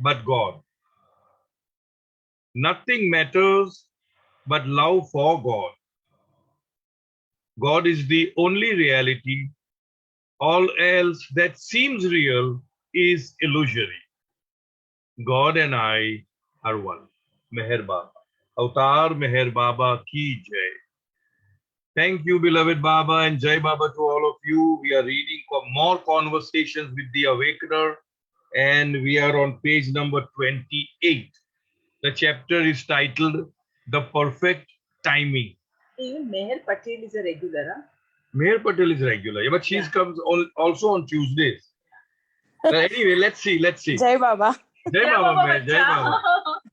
but God. Nothing matters but love for God. God is the only reality. All else that seems real is illusory. God and I are one. Meher Baba. Avatar Meher Baba ki jai. Thank you, beloved Baba, and Jai Baba to all of you. We are reading for more conversations with the Awakener, and we are on page number 28. The chapter is titled The Perfect Timing. Even Meher Patel is a regular, huh? Meher Patel is regular, yeah, but she comes also on Tuesdays. But anyway, let's see. Jai Baba. Jai Baba, Meher, Jai Baba.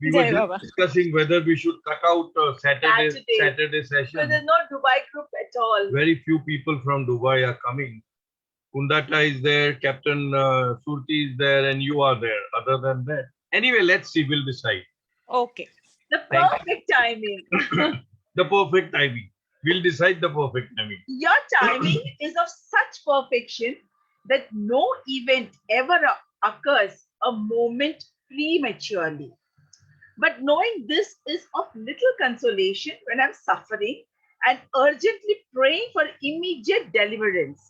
We were Jai just Baba. discussing whether we should cut out Saturday session. Because there's no Dubai group at all. Very few people from Dubai are coming. Kundata is there, Captain Surti is there, and you are there. Other than that, anyway, let's see. We'll decide. Okay. The perfect timing. The perfect timing. We'll decide the perfect timing. Your timing is of such perfection that no event ever occurs a moment prematurely. But knowing this is of little consolation when I'm suffering and urgently praying for immediate deliverance.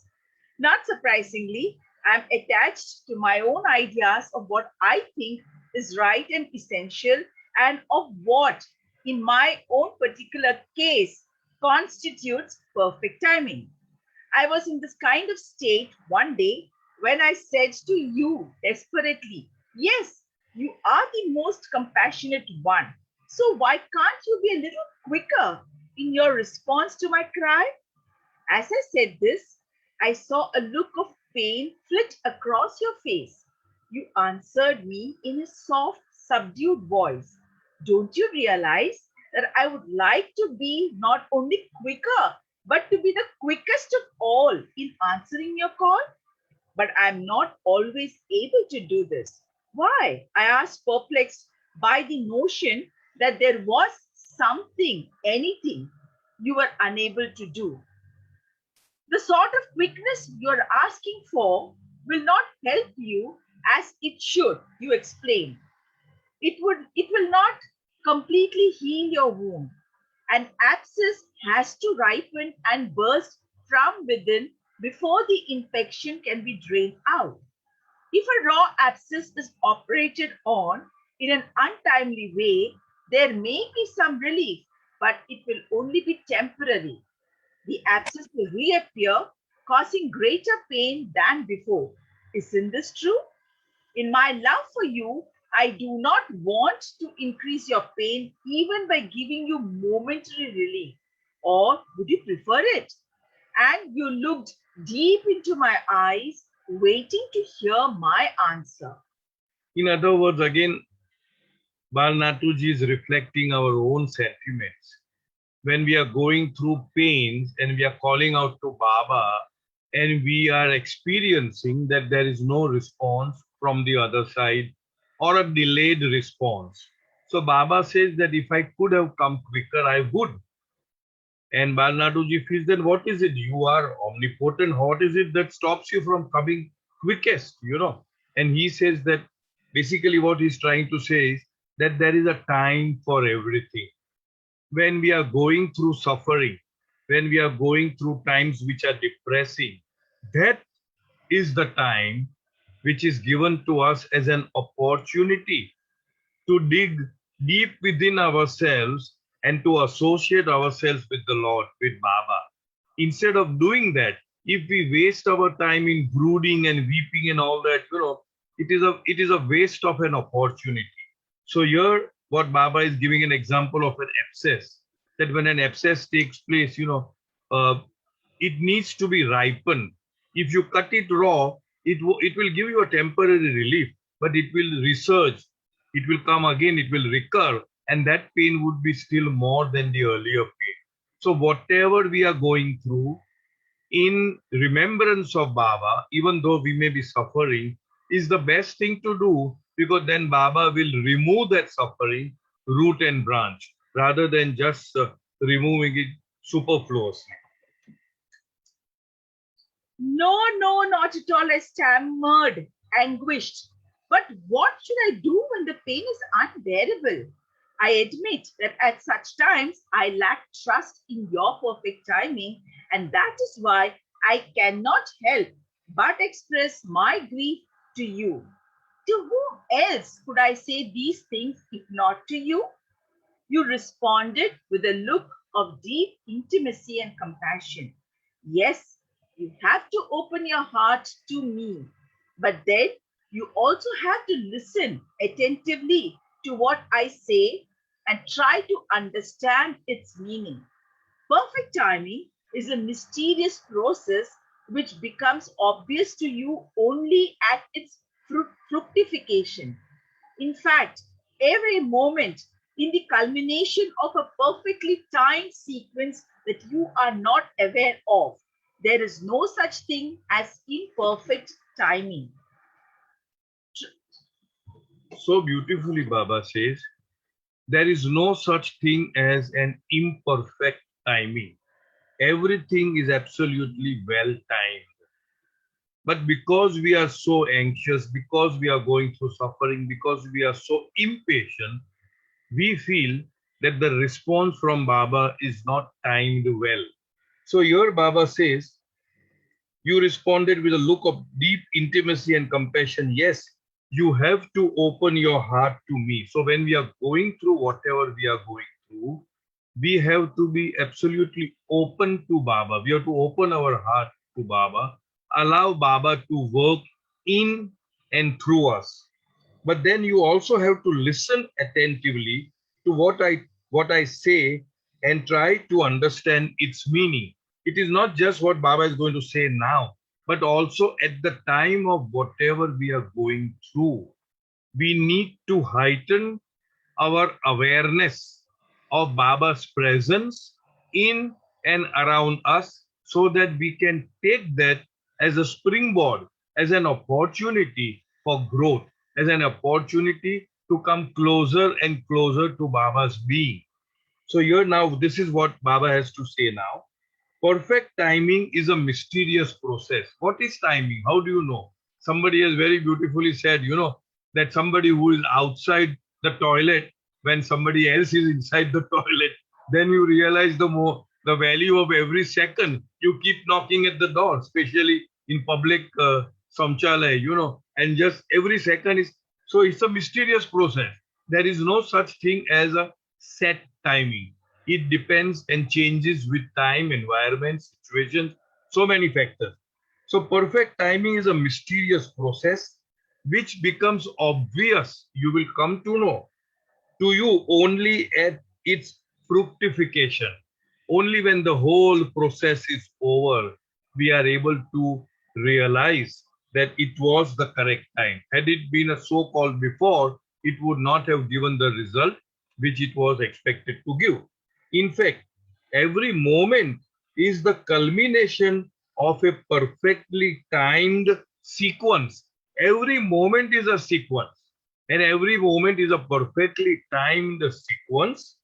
Not surprisingly, I'm attached to my own ideas of what I think is right and essential, and of what, in my own particular case, constitutes perfect timing. I was in this kind of state one day when I said to you desperately, "Yes, you are the most compassionate one. So why can't you be a little quicker in your response to my cry?" As I said this, I saw a look of pain flit across your face. You answered me in a soft, subdued voice. "Don't you realize that I would like to be not only quicker, but to be the quickest of all in answering your call? But I'm not always able to do this." "Why?" I asked, perplexed by the notion that there was something, anything, you were unable to do. "The sort of quickness you're asking for will not help you as it should," you explained. It will not completely heal your wound. An abscess has to ripen and burst from within before the infection can be drained out. If a raw abscess is operated on in an untimely way, there may be some relief, but it will only be temporary. The abscess will reappear, causing greater pain than before. Isn't this true? In my love for you, I do not want to increase your pain even by giving you momentary relief. Or would you prefer it?" And you looked deep into my eyes, waiting to hear my answer. In other words, again, Bal Natu ji is reflecting our own sentiments. When we are going through pains and we are calling out to Baba and we are experiencing that there is no response from the other side or a delayed response. So Baba says that if I could have come quicker, I would. And Bal Natu ji feels, then what is it? You are omnipotent. What is it that stops you from coming quickest? And he says that basically what he's trying to say is that there is a time for everything. When we are going through suffering, when we are going through times which are depressing, that is the time which is given to us as an opportunity to dig deep within ourselves and to associate ourselves with the Lord, with Baba. Instead of doing that, if we waste our time in brooding and weeping and all that, it is a waste of an opportunity. So here, what Baba is giving an example of an abscess, that when an abscess takes place, it needs to be ripened. If you cut it raw, it will give you a temporary relief, but it will resurge, it will come again, it will recur, and that pain would be still more than the earlier pain. So whatever we are going through, in remembrance of Baba, even though we may be suffering, is the best thing to do, because then Baba will remove that suffering root and branch rather than just removing it superfluously. "No, no, not at all," I stammered, anguished. But what should I do when the pain is unbearable? I admit that at such times I lack trust in your perfect timing, and that is why I cannot help but express my grief to you. To whom else could I say these things if not to you? You responded with a look of deep intimacy and compassion. Yes, you have to open your heart to me, but then you also have to listen attentively to what I say and try to understand its meaning. Perfect timing is a mysterious process which becomes obvious to you only at its fructification. In fact, every moment in the culmination of a perfectly timed sequence that you are not aware of, there is no such thing as imperfect timing. So beautifully, Baba says, there is no such thing as an imperfect timing. Everything is absolutely well timed. But because we are so anxious, because we are going through suffering, because we are so impatient, we feel that the response from Baba is not timed well. So here Baba says, you responded with a look of deep intimacy and compassion. Yes, you have to open your heart to me. So when we are going through whatever we are going through, we have to be absolutely open to Baba. We have to open our heart to Baba, allow Baba to work in and through us. But then you also have to listen attentively to what I say and try to understand its meaning. It is not just what Baba is going to say now, but also at the time of whatever we are going through. We need to heighten our awareness of Baba's presence in and around us so that we can take that as a springboard, as an opportunity for growth, as an opportunity to come closer and closer to Baba's being. So here now, this is what Baba has to say now. Perfect timing is a mysterious process. What is timing? How do you know? Somebody has very beautifully said, that somebody who is outside the toilet when somebody else is inside the toilet, then you realize the value of every second you keep knocking at the door, especially in public samchalaya, and just every second is, so it's a mysterious process. There is no such thing as a set timing. It depends and changes with time, environment, situations, so many factors. So perfect timing is a mysterious process which becomes obvious, you will come to know, to you only at its fructification. Only when the whole process is over, we are able to realize that it was the correct time. Had it been a so-called before, it would not have given the result which it was expected to give. In fact, every moment is the culmination of a perfectly timed sequence. Every moment is a sequence, and every moment is a perfectly timed sequence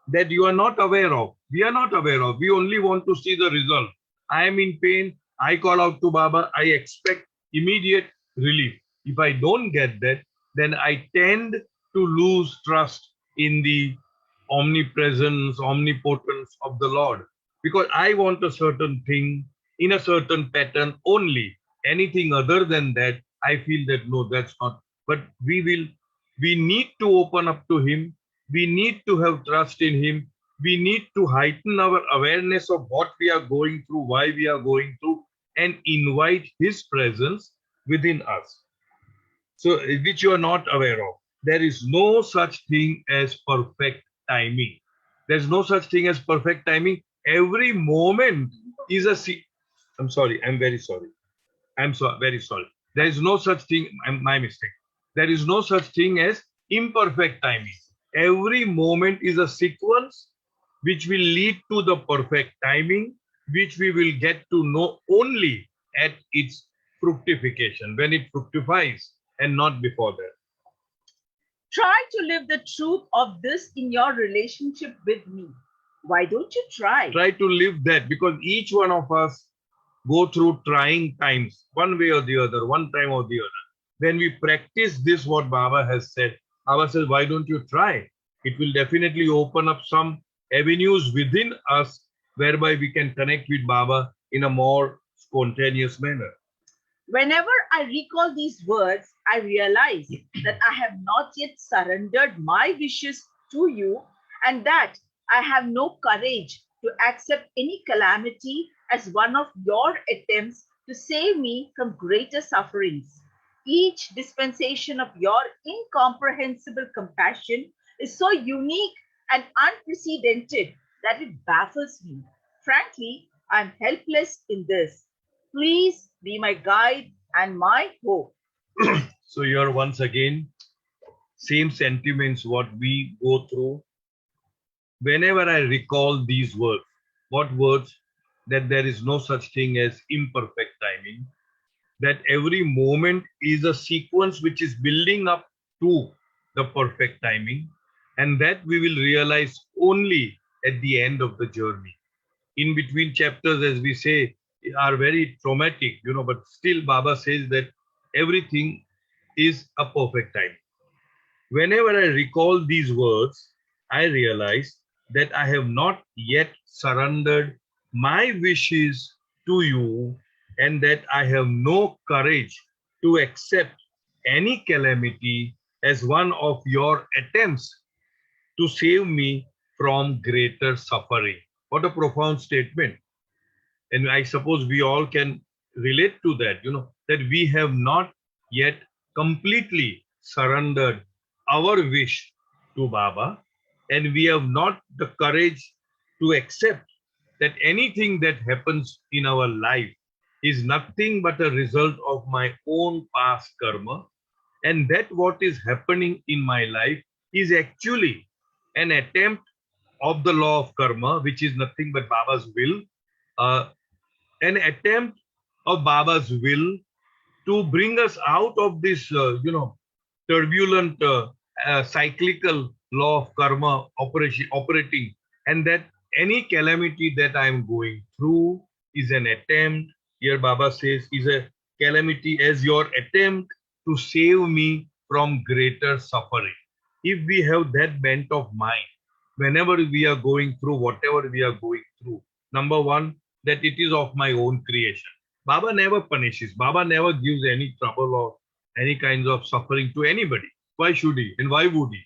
that you are not aware of. We are not aware of. We only want to see the result. I am in pain. I call out to Baba. I expect immediate relief. If I don't get that, then I tend to lose trust in the omnipresence, omnipotence of the Lord. Because I want a certain thing in a certain pattern only. Anything other than that, I feel that no, that's not. But we need to open up to Him. We need to have trust in Him. We need to heighten our awareness of what we are going through, why we are going through, and invite His presence within us. So, which you are not aware of. There is no such thing as perfect timing. There's no such thing as perfect timing. Every moment is I'm sorry. I'm very sorry. I'm so very sorry. There is no such thing. My mistake. There is no such thing as imperfect timing. Every moment is a sequence which will lead to the perfect timing, which we will get to know only at its fructification, when it fructifies, and not before that. Try to live the truth of this in your relationship with me. Why don't you try? Try to live that, because each one of us go through trying times, one way or the other, one time or the other. when we practice this, what Baba has said, Baba says, why don't you try? It will definitely open up some avenues within us whereby we can connect with Baba in a more spontaneous manner. Whenever I recall these words, I realize that I have not yet surrendered my wishes to you and that I have no courage to accept any calamity as one of your attempts to save me from greater sufferings. Each dispensation of your incomprehensible compassion is so unique and unprecedented that it baffles me. Frankly, I am helpless in this. Please be my guide and my hope. So here once again, same sentiments what we go through. Whenever I recall these words, what words? That there is no such thing as imperfect timing, that every moment is a sequence which is building up to the perfect timing, and that we will realize only at the end of the journey. In between chapters, as we say, are very traumatic, but still Baba says that everything is a perfect time. Whenever I recall these words, I realize that I have not yet surrendered my wishes to you and that I have no courage to accept any calamity as one of your attempts to save me from greater suffering. What a profound statement. And I suppose we all can relate to that, that we have not yet completely surrendered our wish to Baba, and we have not the courage to accept that anything that happens in our life is nothing but a result of my own past karma, and that what is happening in my life is actually an attempt of the law of karma, which is nothing but Baba's will, uh, an attempt of Baba's will to bring us out of this, turbulent, cyclical law of karma operating, and that any calamity that I am going through is an attempt. Here, Baba says, is a calamity as your attempt to save me from greater suffering. If we have that bent of mind, whenever we are going through whatever we are going through, number one, that it is of my own creation. Baba never punishes. Baba never gives any trouble or any kinds of suffering to anybody. Why should he? And why would he?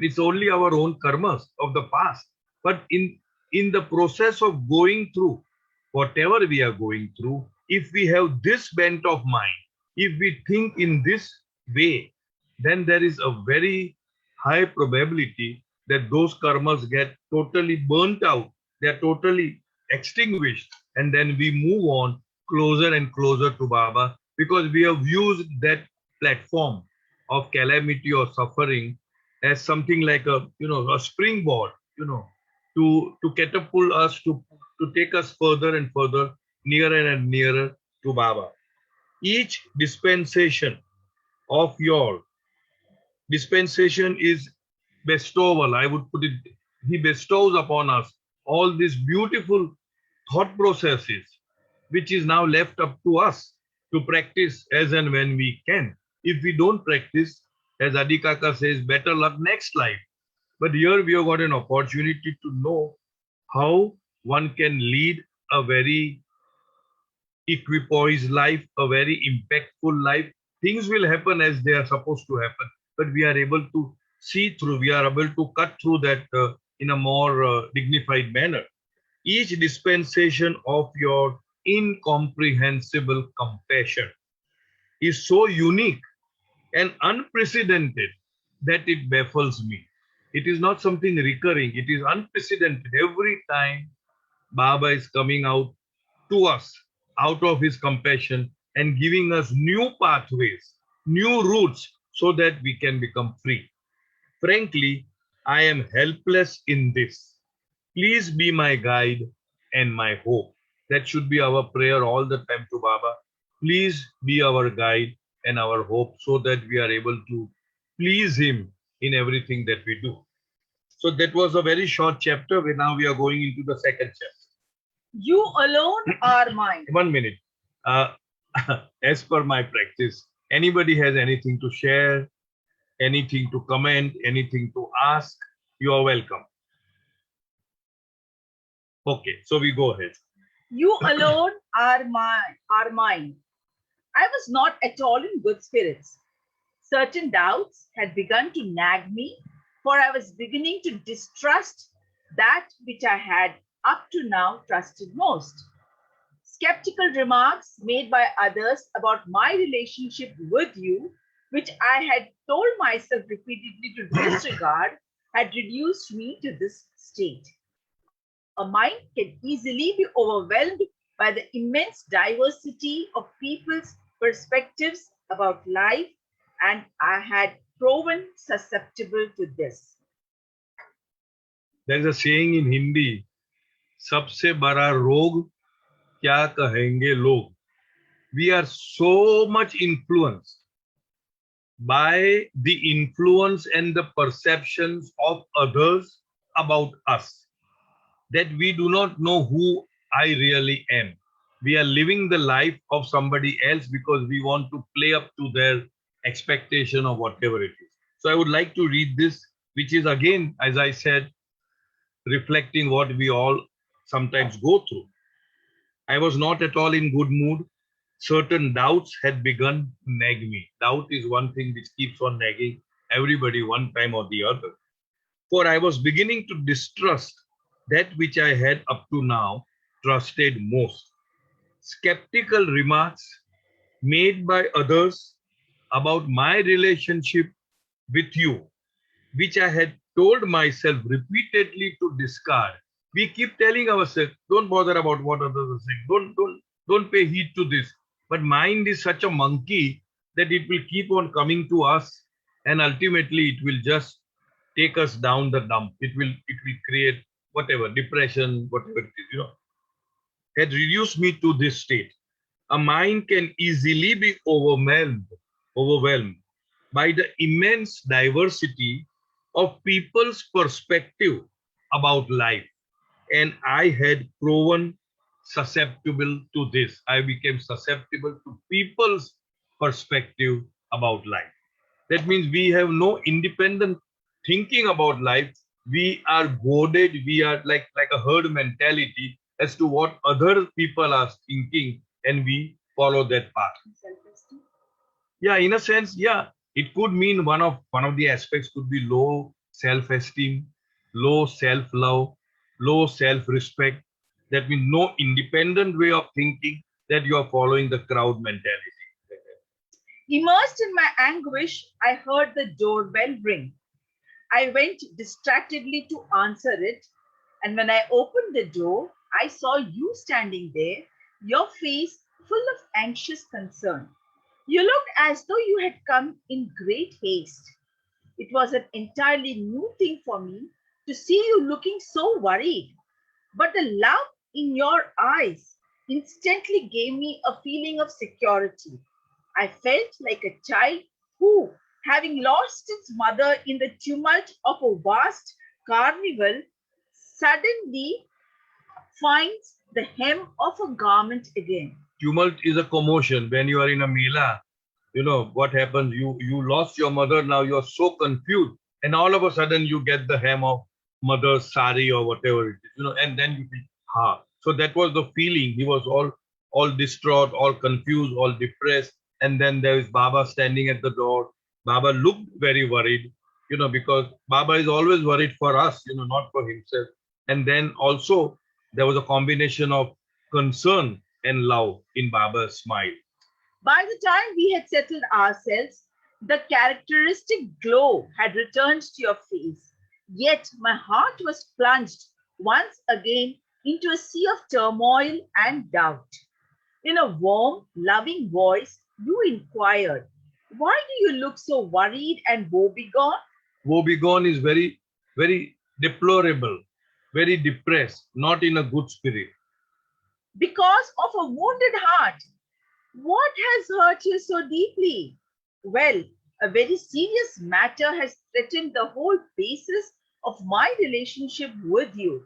It's only our own karmas of the past. But in the process of going through whatever we are going through, if we have this bent of mind, if we think in this way, then there is a very high probability that those karmas get totally burnt out. They are totally extinguished. And then we move on closer and closer to Baba because we have used that platform of calamity or suffering as something like a springboard, to catapult us to take us further and further, nearer and nearer to Baba. Each dispensation of your dispensation is bestowal. I would put it, he bestows upon us all these beautiful thought processes, which is now left up to us to practice as and when we can. If we don't practice, as Adi Kaka says, better luck next life. But here we have got an opportunity to know how one can lead a very equipoised life, a very impactful life. Things will happen as they are supposed to happen, but we are able to see through, we are able to cut through that in a more dignified manner. Each dispensation of your incomprehensible compassion is so unique and unprecedented that it baffles me. It is not something recurring, it is unprecedented. Every time Baba is coming out to us out of his compassion and giving us new pathways, new routes so that we can become free. Frankly, I am helpless in this. Please be my guide and my hope. That should be our prayer all the time to Baba. Please be our guide and our hope so that we are able to please him in everything that we do. So that was a very short chapter. Now we are going into the second chapter. You alone are mine. 1 minute. Uh, as per my practice, Anybody has anything to share, anything to comment, anything to ask, you are welcome. Okay, so we go ahead. You alone are mine. I was not at all in good spirits. Certain doubts had begun to nag me, for I was beginning to distrust that which I had up to now trusted most. Skeptical remarks made by others about my relationship with you, which I had told myself repeatedly to disregard, had reduced me to this state. A mind can easily be overwhelmed by the immense diversity of people's perspectives about life, and I had proven susceptible to this. There is a saying in Hindi, सबसे बड़ा रोग क्या कहेंगे लोग. We are so much influenced by the influence and the perceptions of others about us that we do not know who I really am. We are living the life of somebody else because we want to play up to their expectation or whatever it is. So I would like to read this, which is again, as I said, reflecting what we all sometimes go through. I was not at all in good mood. Certain doubts had begun to nag me. Doubt is one thing which keeps on nagging everybody one time or the other. For I was beginning to distrust that which I had up to now trusted most. Skeptical remarks made by others about my relationship with you, which I had told myself repeatedly to discard. We keep telling ourselves, don't bother about what others are saying. Don't pay heed to this. But mind is such a monkey that it will keep on coming to us, and ultimately it will just take us down the dump. It will create whatever depression, whatever it is, had reduced me to this state. A mind can easily be overwhelmed by the immense diversity of people's perspective about life. And I had proven susceptible to this. I became susceptible to people's perspective about life. That means we have no independent thinking about life. We are goaded, we are like a herd mentality as to what other people are thinking, and we follow that path. Self-esteem. Yeah, in a sense, yeah, it could mean one of the aspects could be low self-esteem, low self-love, low self-respect. That means no independent way of thinking, that you are following the crowd mentality. Immersed in my anguish, I heard the doorbell ring. I went distractedly to answer it, and when I opened the door, I saw you standing there, your face full of anxious concern. You looked as though you had come in great haste. It was an entirely new thing for me to see you looking so worried, but the love in your eyes instantly gave me a feeling of security. I felt like a child who, having lost its mother in the tumult of a vast carnival, suddenly finds the hem of a garment again. Tumult is a commotion. When you are in a mela, what happens, you lost your mother, now you are so confused, and all of a sudden you get the hem of mother's sari or whatever it is, and then you think, ha. So that was the feeling. He was all distraught, all confused, all depressed, and then there is Baba standing at the door. Baba looked very worried, because Baba is always worried for us, not for himself. And then also there was a combination of concern and love in Baba's smile. By the time we had settled ourselves, the characteristic glow had returned to your face. Yet my heart was plunged once again into a sea of turmoil and doubt. In a warm, loving voice, you inquired, why do you look so worried and woebegone? Woebegone is very, very deplorable, very depressed, not in a good spirit. Because of a wounded heart. What has hurt you so deeply? Well, a very serious matter has threatened the whole basis of my relationship with you.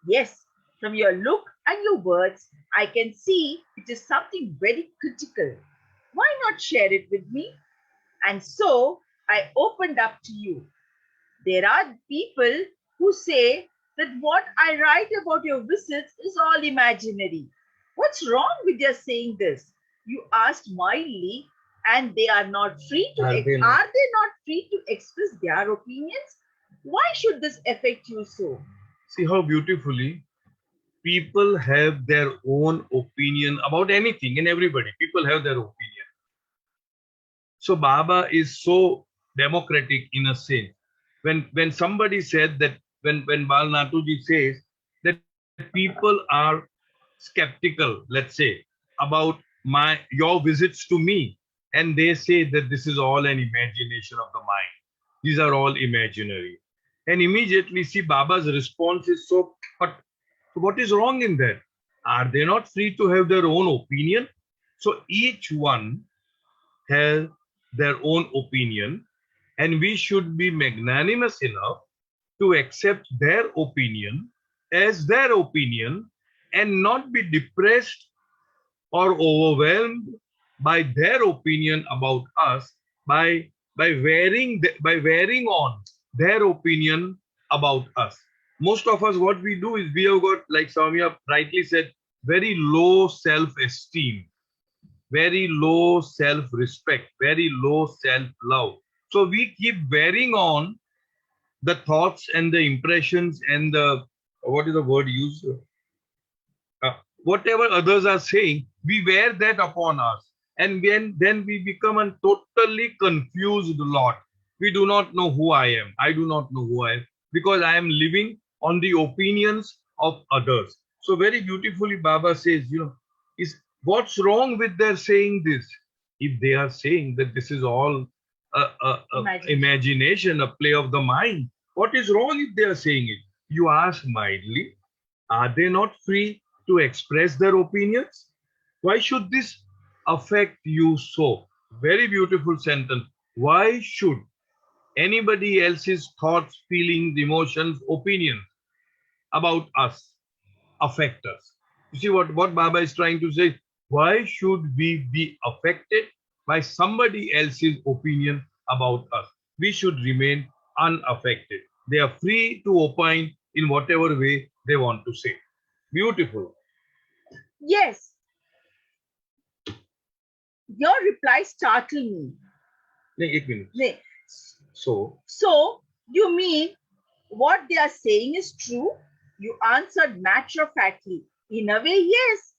Yes, from your look and your words, I can see it is something very critical. Why not share it with me? And so I opened up to you. There are people who say that what I write about your visits is all imaginary. What's wrong with their saying this? You asked mildly, and they are not free to Are they not? are they not free to express their opinions? Why should this affect you so? See how beautifully people have their own opinion about anything and everybody. People have their opinion. So Baba is so democratic in a sense. When somebody said that when Bal Natuji says that people are skeptical, let's say, about your visits to me, and they say that this is all an imagination of the mind. These are all imaginary. And immediately see Baba's response is but what is wrong in that? Are they not free to have their own opinion? So each one has their own opinion, and we should be magnanimous enough to accept their opinion as their opinion and not be depressed or overwhelmed by their opinion about us by wearing on their opinion about us. Most of us, what we do is we have got, like Soumya rightly said, very low self-esteem, very low self-respect, very low self-love. So we keep wearing on the thoughts and the impressions and the, what is the word used? Whatever others are saying, we wear that upon us. And then we become a totally confused lot. We do not know who I am. I do not know who I am because I am living on the opinions of others. So very beautifully Baba says, is what's wrong with their saying this? If they are saying that this is all imagination, a play of the mind, what is wrong if they are saying it? You ask mildly, are they not free to express their opinions? Why should this affect you so? Very beautiful sentence. Why should anybody else's thoughts, feelings, emotions, opinions about us affect us? You see what Baba is trying to say? Why should we be affected by somebody else's opinion about us? We should remain unaffected. They are free to opine in whatever way they want to say. Beautiful. Yes, your reply startled me. Ek minute. So, you mean what they are saying is true? You answered matter-of-factly. In a way, yes.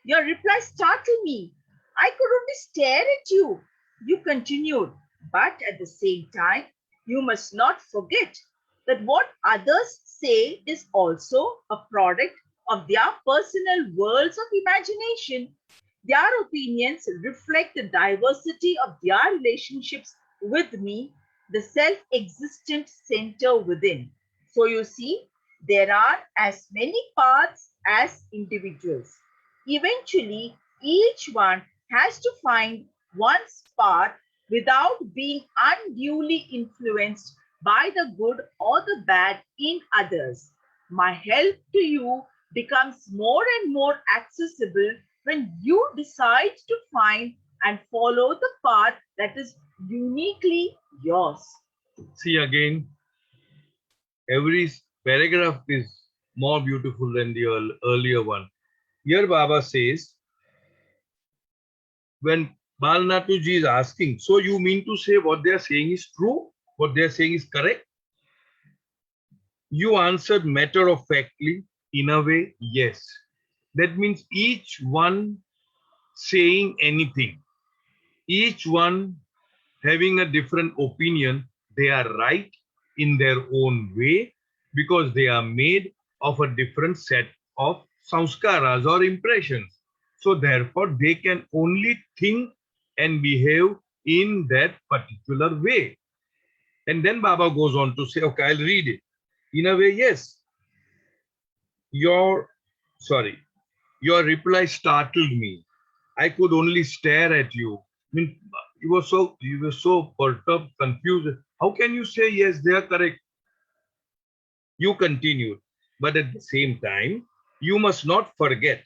Your reply startled me. I could only stare at you. You continued, but at the same time, you must not forget that what others say is also a product of their personal worlds of imagination. Their opinions reflect the diversity of their relationships with me, the self-existent center within. So you see, there are as many paths as individuals. Eventually, each one has to find one's path without being unduly influenced by the good or the bad in others. My help to you becomes more and more accessible when you decide to find and follow the path that is uniquely yours. See again, every paragraph is more beautiful than the earlier one. Here Baba says, when Bal Natuji is asking, so you mean to say what they are saying is true? What they are saying is correct? You answered matter-of-factly, in a way, yes. That means each one saying anything, each one having a different opinion, they are right in their own way because they are made of a different set of samskaras or impressions. So therefore, they can only think and behave in that particular way. And then Baba goes on to say, okay, I'll read it. In a way, yes. Your reply startled me. I could only stare at you. I mean, you were so perturbed, confused. How can you say yes, they are correct? You continued, but at the same time, you must not forget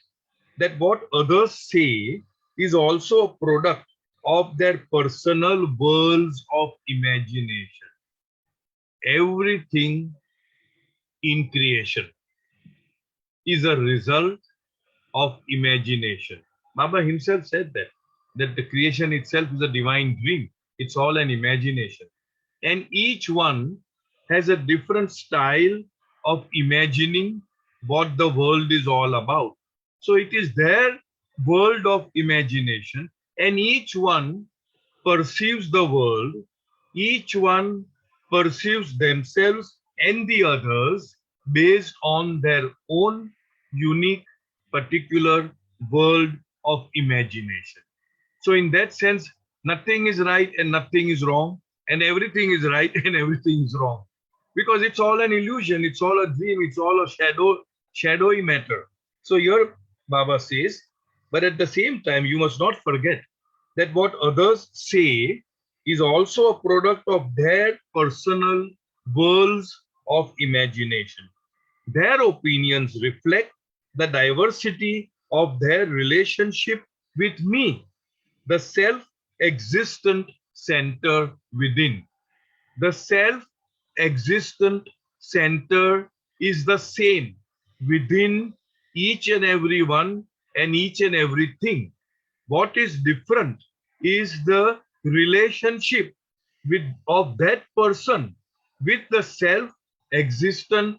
that what others say is also a product of their personal worlds of imagination. Everything in creation is a result of imagination. Baba himself said that the creation itself is a divine dream. It's all an imagination. And each one has a different style of imagining what the world is all about. So it is their world of imagination, and each one perceives the world, each one perceives themselves and the others based on their own unique, particular world of imagination. So, in that sense, nothing is right and nothing is wrong, and everything is right and everything is wrong. Because it's all an illusion, it's all a dream, it's all a shadowy matter. So, here Baba says, but at the same time, you must not forget that what others say is also a product of their personal worlds of imagination. Their opinions reflect the diversity of their relationship with me, the self-existent center within. The self-existent center is the same within each and every one and each and everything. What is different is the relationship of that person with the self-existent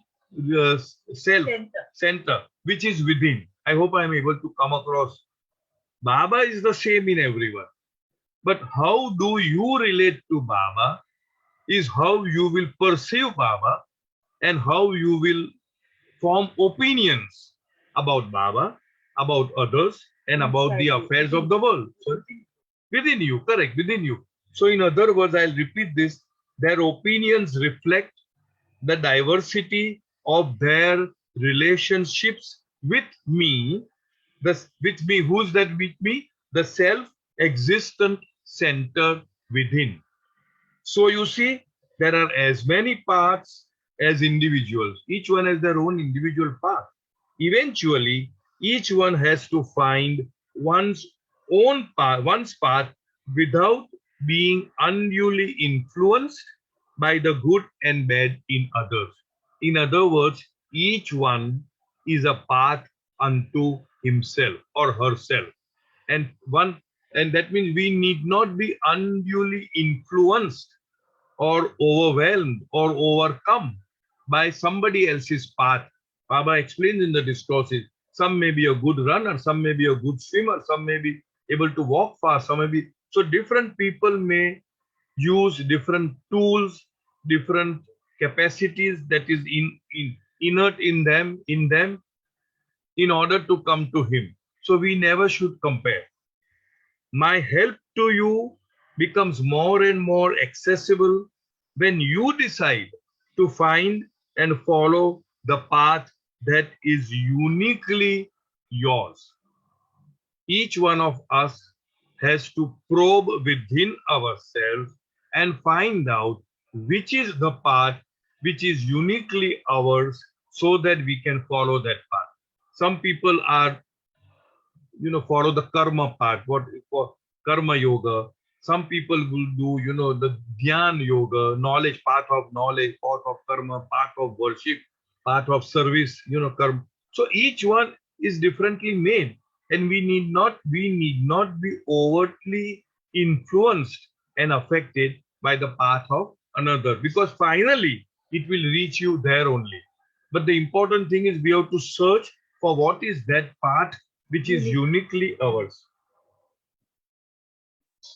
self center, which is within. I hope I am able to come across. Baba is the same in everyone. But how do you relate to Baba is how you will perceive Baba and how you will form opinions about Baba, about others, and about the affairs of the world. So, within you, correct, within you. So, in other words, I'll repeat this, their opinions reflect the diversity of their relationships with me. With me, who's that with me? The self-existent center within. So you see, there are as many paths as individuals. Each one has their own individual path. Eventually, each one has to find one's own path, one's path without being unduly influenced by the good and bad in others. In other words, each one is a path unto himself or herself. And one and that means we need not be unduly influenced or overwhelmed or overcome by somebody else's path. Baba explains in the discourses, some may be a good runner, some may be a good swimmer, some may be able to walk fast, some may be. So different people may use different tools, different capacities that is inert in them in order to come to him. So we never should compare. My help to you becomes more and more accessible when you decide to find and follow the path that is uniquely yours. Each one of us has to probe within ourselves and find out which is the path which is uniquely ours so that we can follow that path. Some people are follow the karma part, what for karma yoga. Some people will do the dhyan yoga, knowledge, path of knowledge, path of karma, path of worship, path of service, karma. So each one is differently made, and we need not be overtly influenced and affected by the path of another, because finally it will reach you there only. But the important thing is we have to search for what is that path which is uniquely ours.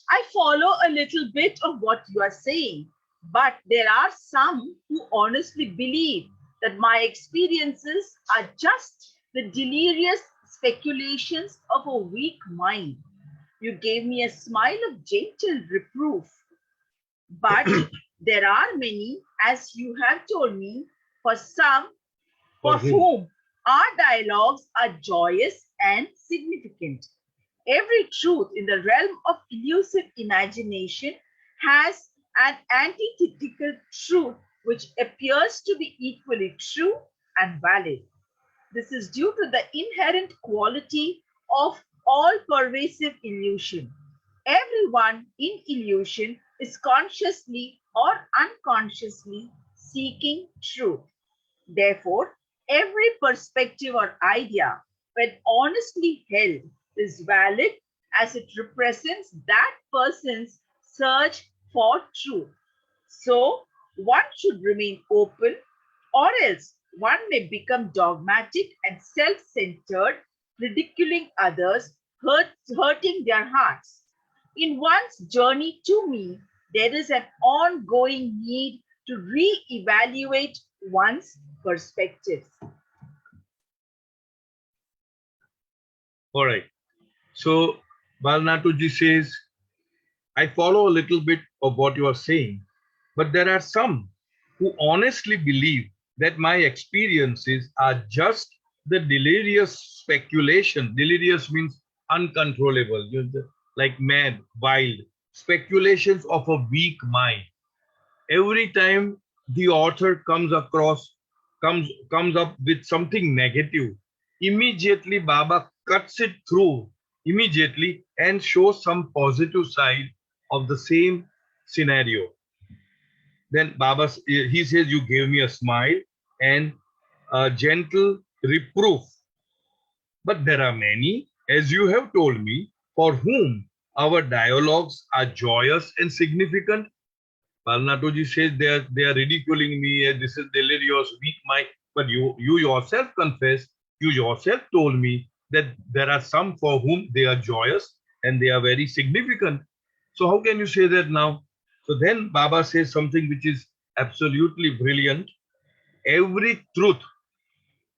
I follow a little bit of what you are saying, but there are some who honestly believe that my experiences are just the delirious speculations of a weak mind. You gave me a smile of gentle reproof. But there are many, as you have told me, for some for whom our dialogues are joyous and significant. Every truth in the realm of elusive imagination has an antithetical truth which appears to be equally true and valid. This is due to the inherent quality of all pervasive illusion. Everyone in illusion is consciously or unconsciously seeking truth. Therefore, every perspective or idea, when honestly held, is valid as it represents that person's search for truth. So, one should remain open, or else one may become dogmatic and self centered, ridiculing others, hurting their hearts. In one's journey to me, there is an ongoing need to re-evaluate one's perspectives. All right. So Bal Natu ji says, I follow a little bit of what you are saying, but there are some who honestly believe that my experiences are just the delirious speculation. Delirious means uncontrollable, like mad, wild speculations of a weak mind. Every time the author comes up with something negative, immediately Baba cuts it through immediately and shows some positive side of the same scenario. Then Baba, he says, you gave me a smile and a gentle reproof. But there are many, as you have told me, for whom our dialogues are joyous and significant. Bal Natu ji says they are ridiculing me, this is delirious, weak mind. But you yourself confess, you yourself told me that there are some for whom they are joyous and they are very significant. So how can you say that now? So then Baba says something which is absolutely brilliant. Every truth,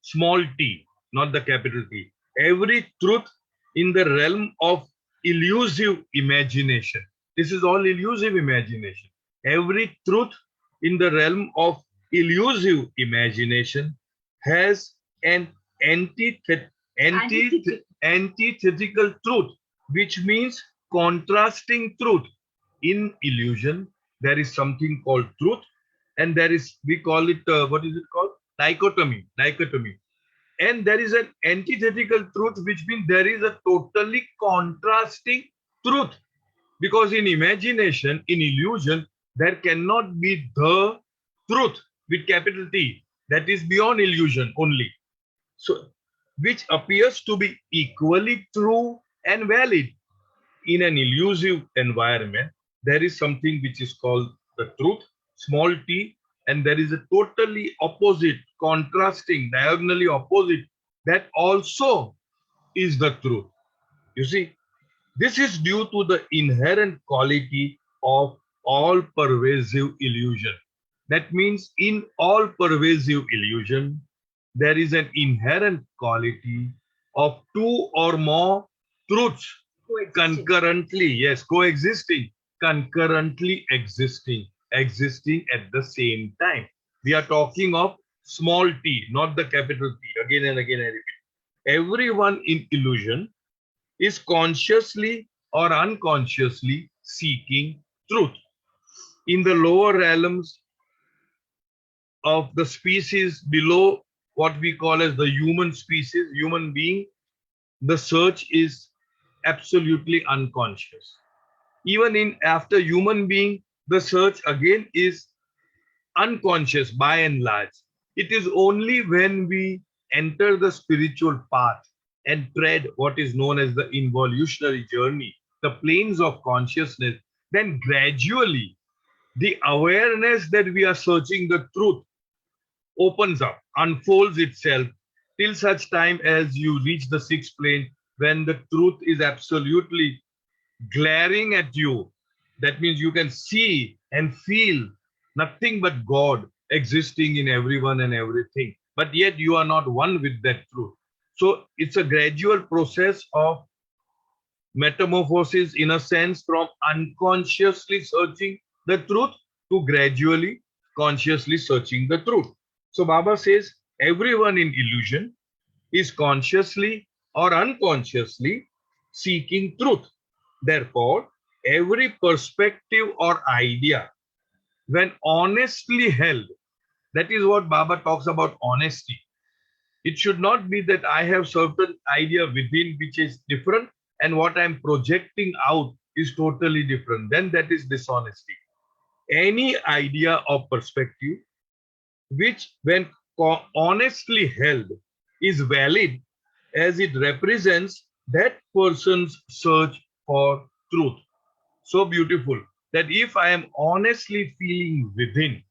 small t, not the capital T, every truth in the realm of illusive imagination. This is all illusive imagination. Every truth in the realm of illusive imagination has an antithetical truth, which means contrasting truth. In illusion, there is something called truth, and there is, we call it, what is it called? Dichotomy. Dichotomy. And there is an antithetical truth, which means there is a totally contrasting truth. Because in imagination, in illusion, there cannot be the truth with capital T that is beyond illusion only. So, which appears to be equally true and valid. In an illusive environment, there is something which is called the truth, small t, and there is a totally opposite, contrasting, diagonally opposite, that also is the truth. You see, this is due to the inherent quality of all pervasive illusion. That means in all pervasive illusion, there is an inherent quality of two or more truths concurrently, yes, coexisting, concurrently existing at the same time. We are talking of small t, not the capital T. Again and again, I repeat. Everyone in illusion is consciously or unconsciously seeking truth. In the lower realms of the species below what we call as the human species, human being, the search is absolutely unconscious. Even in after human being, the search again is unconscious by and large. It is only when we enter the spiritual path and tread what is known as the involutionary journey, the planes of consciousness, then gradually the awareness that we are searching the truth opens up, unfolds itself till such time as you reach the sixth plane when the truth is absolutely glaring at you. That means you can see and feel nothing but God existing in everyone and everything. But yet you are not one with that truth. So it's a gradual process of metamorphosis, in a sense, from unconsciously searching the truth to gradually consciously searching the truth. So Baba says everyone in illusion is consciously or unconsciously seeking truth. Therefore, every perspective or idea, when honestly held, that is what Baba talks about, honesty. It should not be that I have certain idea within which is different and what I'm projecting out is totally different. Then that is dishonesty. Any idea or perspective which, when honestly held, is valid as it represents that person's search for truth. So beautiful that if I am honestly feeling within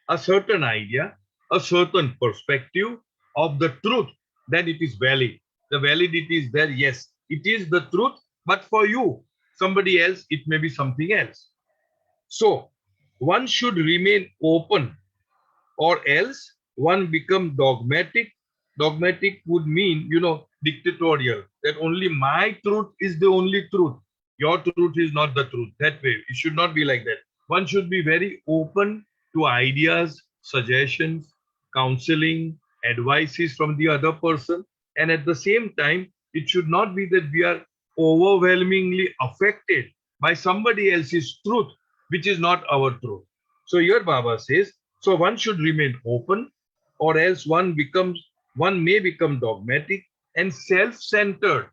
a certain idea, a certain perspective of the truth, then it is valid. The validity is there. Yes, it is the truth, but for you, somebody else, it may be something else. So one should remain open, or else one become dogmatic. Dogmatic would mean, dictatorial, that only my truth is the only truth. Your truth is not the truth. That way, it should not be like that. One should be very open to ideas, suggestions, counseling, advices from the other person. And at the same time, it should not be that we are overwhelmingly affected by somebody else's truth, which is not our truth. So here Baba says, so one should remain open, or else one may become dogmatic and self-centered.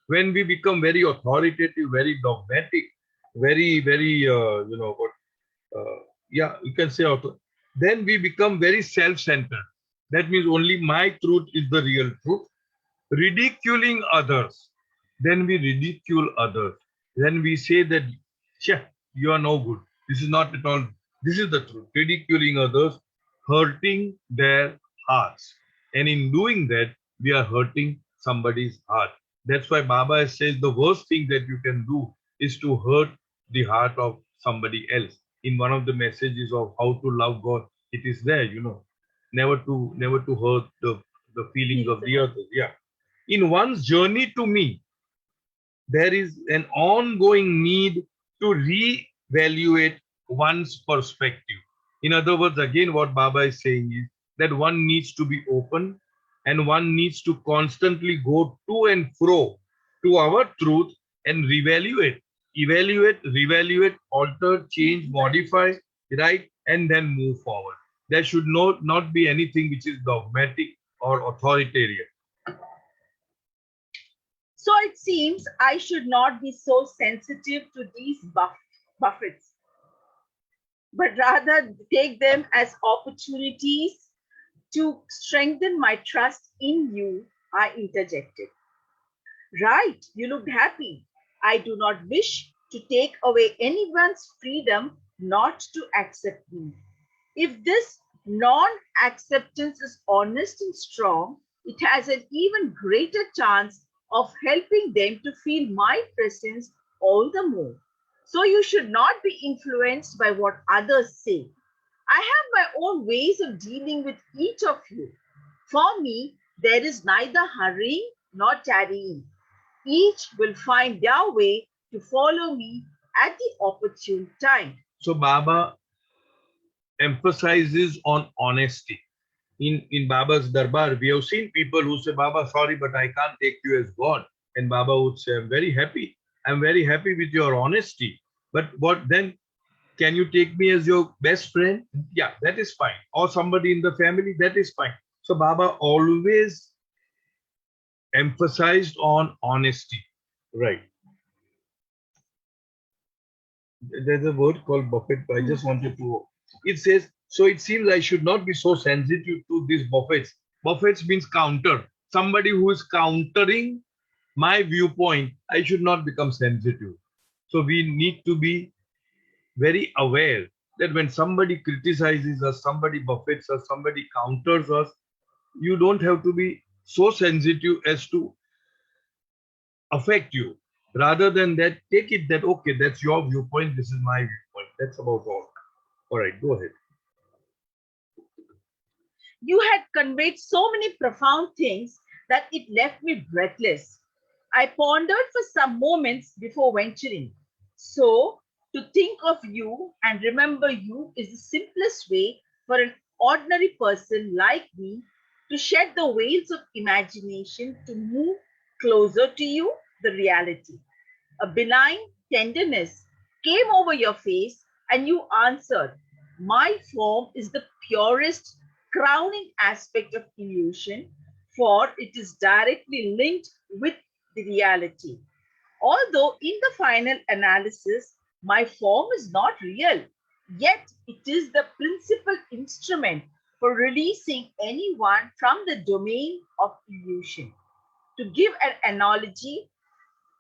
When we become very authoritative, very dogmatic, very you can say then we become very self-centered. That means only my truth is the real truth. Ridiculing others, then we ridicule others. Then we say that, you are no good. This is not at all. This is the truth. Ridiculing others, hurting their hearts. And in doing that, we are hurting somebody's heart. That's why Baba says the worst thing that you can do is to hurt the heart of somebody else. In one of the messages of how to love God, it is there, never to hurt the feelings of the others. Yeah. In one's journey to me, there is an ongoing need to reevaluate one's perspective. In other words, again, what Baba is saying is that one needs to be open and one needs to constantly go to and fro to our truth and reevaluate, alter, change, modify, right? And then move forward. There should not be anything which is dogmatic or authoritarian. So it seems I should not be so sensitive to these buffets, but rather take them as opportunities to strengthen my trust in you, I interjected. Right, you looked happy. I do not wish to take away anyone's freedom not to accept me. If this non acceptance is honest and strong, it has an even greater chance of helping them to feel my presence all the more. So you should not be influenced by what others say. I have my own ways of dealing with each of you. For me, there is neither hurrying nor tarrying. Each will find their way to follow me at the opportune time. So Baba emphasizes on honesty. In Baba's Darbar, we have seen people who say, Baba, sorry, but I can't take you as God. And Baba would say, I'm very happy. I'm very happy with your honesty. But what then? Can you take me as your best friend? Yeah, that is fine. Or somebody in the family, that is fine. So Baba always emphasized on honesty. Right. There's a word called buffet. I just wanted to. It says, so it seems I should not be so sensitive to these buffets. Buffets means counter. Somebody who is countering my viewpoint, I should not become sensitive. So we need to be very aware that when somebody criticizes us, somebody buffets us, somebody counters us, you don't have to be so sensitive as to affect you. Rather than that, take it that, okay, that's your viewpoint, this is my viewpoint. That's about all. All right, go ahead. You had conveyed so many profound things that it left me breathless. I pondered for some moments before venturing. So, to think of you and remember you is the simplest way for an ordinary person like me to shed the veils of imagination to move closer to you, the reality. A benign tenderness came over your face and you answered, my form is the purest, crowning aspect of illusion, for it is directly linked with the reality. Although in the final analysis, my form is not real, yet it is the principal instrument for releasing anyone from the domain of illusion. To give an analogy,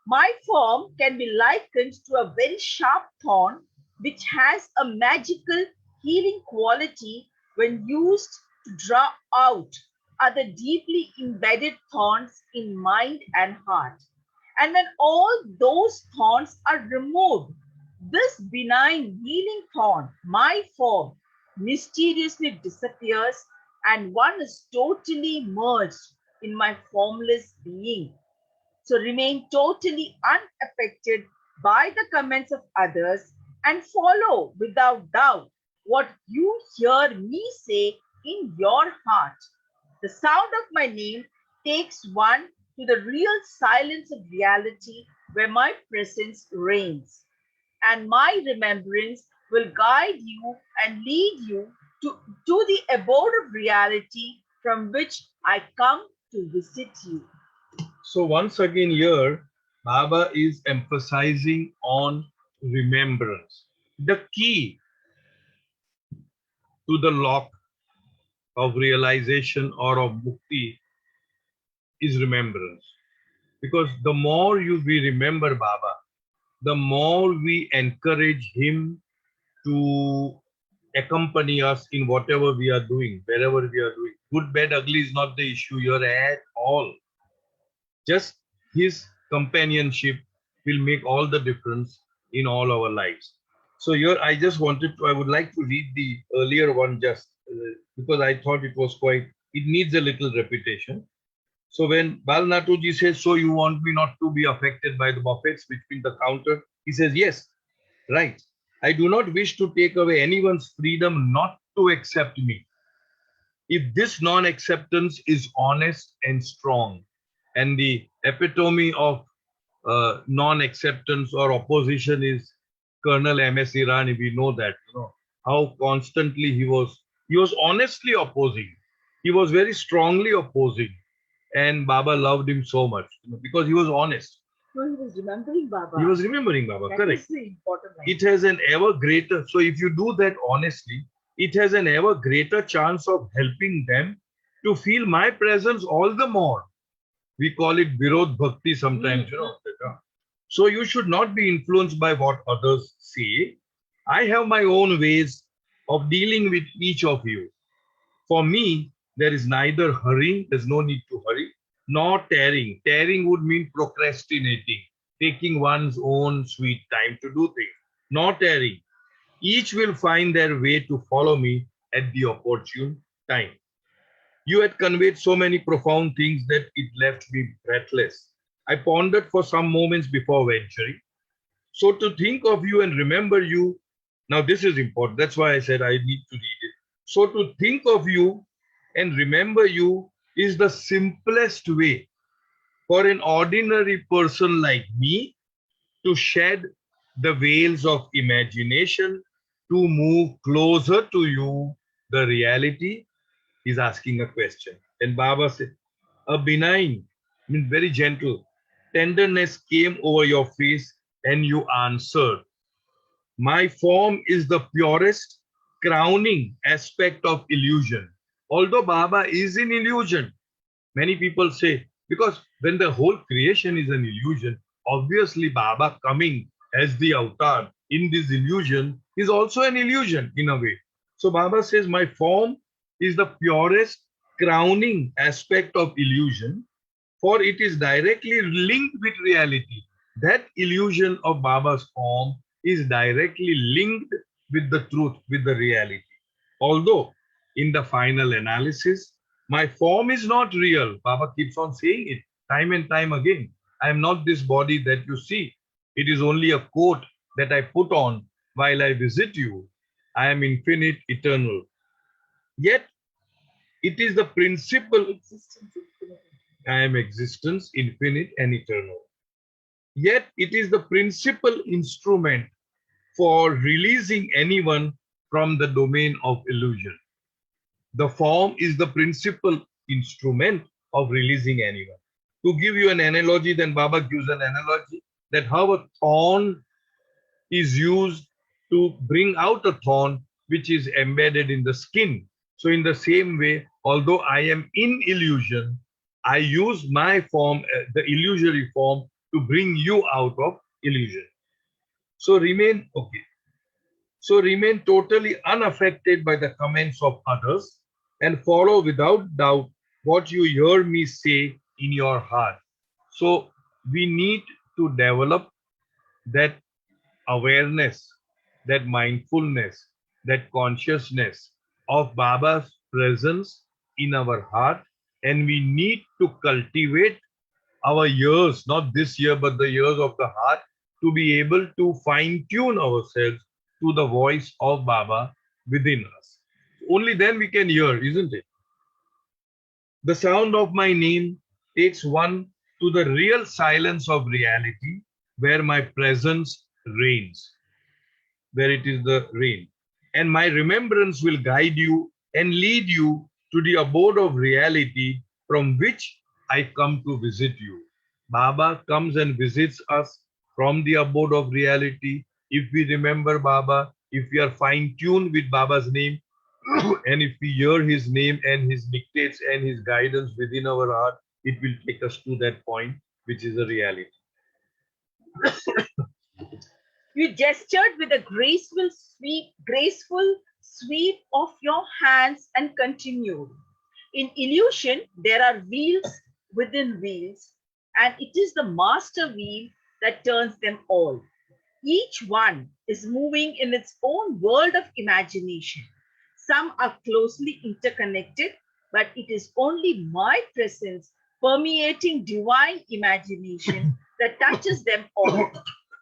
my form can be likened to a very sharp thorn which has a magical healing quality when used to draw out other deeply embedded thorns in mind and heart. And when all those thorns are removed, this benign healing thorn, my form, mysteriously disappears and one is totally merged in my formless being. So remain totally unaffected by the comments of others and follow without doubt what you hear me say in your heart. The sound of my name takes one to the real silence of reality where my presence reigns. And my remembrance will guide you and lead you to the abode of reality from which I come to visit you. So once again here, Baba is emphasizing on remembrance. The key to the lock of realization or of mukti is remembrance. Because the more we remember Baba, the more we encourage him to accompany us in whatever we are doing, wherever we are doing. Good, bad, ugly is not the issue here at all. Just his companionship will make all the difference in all our lives. So here I would like to read the earlier one just because I thought it needs a little repetition. So when Bal Natu ji says, so you want me not to be affected by the buffets between the counter? He says, yes, right. I do not wish to take away anyone's freedom not to accept me. If this non-acceptance is honest and strong, and the epitome of non-acceptance or opposition is Colonel M.S. Irani, we know that, how constantly he was honestly opposing. He was very strongly opposing. And Baba loved him so much because he was honest. No, he was remembering Baba. He was remembering Baba, That correct. is the important line. It has an ever greater, so if you do that honestly, it has an ever greater chance of helping them to feel my presence all the more. We call it Virod Bhakti sometimes, So you should not be influenced by what others say. I have my own ways of dealing with each of you. For me, there is neither hurrying, there's no need to hurry, nor tearing. Tearing would mean procrastinating, taking one's own sweet time to do things. Nor tearing. Each will find their way to follow me at the opportune time. You had conveyed so many profound things that it left me breathless. I pondered for some moments before venturing. So to think of you and remember you, now this is important. That's why I said I need to read it. So to think of you and remember you is the simplest way for an ordinary person like me to shed the veils of imagination, to move closer to you, the reality. Is asking a question. And Baba said, a benign, means very gentle, tenderness came over your face and you answered. My form is the purest, crowning aspect of illusion. Although Baba is in illusion, many people say, because when the whole creation is an illusion, obviously Baba coming as the avatar in this illusion is also an illusion in a way. So Baba says, my form is the purest, crowning aspect of illusion, for it is directly linked with reality. That illusion of Baba's form is directly linked with the truth, with the reality. Although in the final analysis, my form is not real. Baba keeps on saying it time and time again. I am not this body that you see. It is only a coat that I put on while I visit you. I am infinite, eternal. Yet, it is the principle. I am existence, infinite and eternal. Yet, it is the principal instrument for releasing anyone from the domain of illusion. The form is the principal instrument of releasing anyone. To give you an analogy, then Baba gives an analogy. that how a thorn is used to bring out a thorn which is embedded in the skin. So in the same way, although I am in illusion, I use my form, the illusory form, to bring you out of illusion. So remain, okay. So remain totally unaffected by the comments of others and follow without doubt what you hear me say in your heart. So we need to develop that awareness, that mindfulness, that consciousness of Baba's presence in our heart. And we need to cultivate our ears, not this year, but the ears of the heart, to be able to fine tune ourselves to the voice of Baba within us. Only then we can hear, isn't it? The sound of my name takes one to the real silence of reality where my presence reigns, where it is the reign. And my remembrance will guide you and lead you to the abode of reality from which I come to visit you. Baba comes and visits us from the abode of reality. If we remember Baba, if we are fine tuned with Baba's name, and if we hear his name and his dictates and his guidance within our heart, it will take us to that point, which is a reality. You gestured with a graceful sweep of your hands and continued. In illusion, there are wheels within wheels, and it is the master wheel that turns them all. Each one is moving in its own world of imagination. Some are closely interconnected, but it is only my presence permeating divine imagination that touches them all.